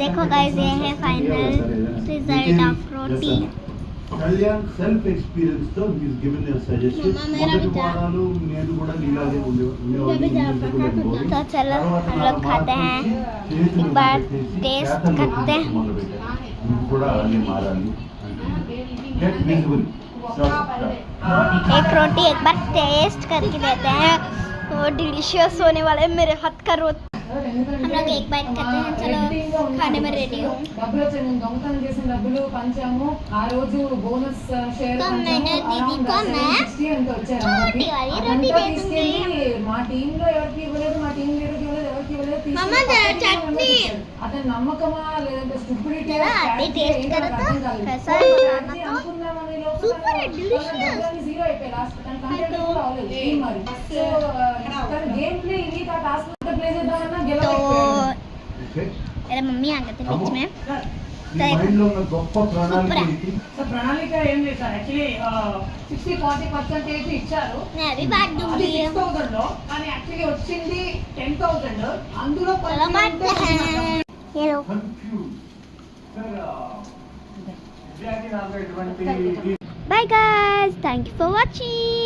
देखो गाइस, ये है final result of roti. Kalyan self experience తో హిస్ గివెన్ ఎ సజెషన్ మొదటి వారాలు నేను కూడా నీలాగే ఉండేవాడిని तो चलो हम लोग खाते हैं, एक बार टेस्ट करते हैं। కూడా అలాగే మారాలి గెట్ విజిబుల్ एक रोटी एक बार टेस्ट करके देते हैं, वो डिलीशियस होने वाला है मेरे हाथ का रोटी। हम लोग एक बाइट करते हैं, चलो खाने में रेडी हूँ। तो मैंने दीदी को मैं छोटी वाली रोटी दे दूँगी। मम्मा जरा चटनी जरा आधी टेस्ट करो तो कैसा है, बताना तो सुपर है, डिलीशियस। तो मेरे मम्मी आ गए थे बीच में, ప్రణాళిక ఏం లేదు సార్. యాక్చువల్లీ 60-40% ఇచ్చారు. मैं अभी बांट दूंगी। 6,000 లో కానీ యాక్చువల్లీ వచ్చింది 10,000. అందులో चलो बांटते हैं। ये लो। Bye guys, thank you for watching.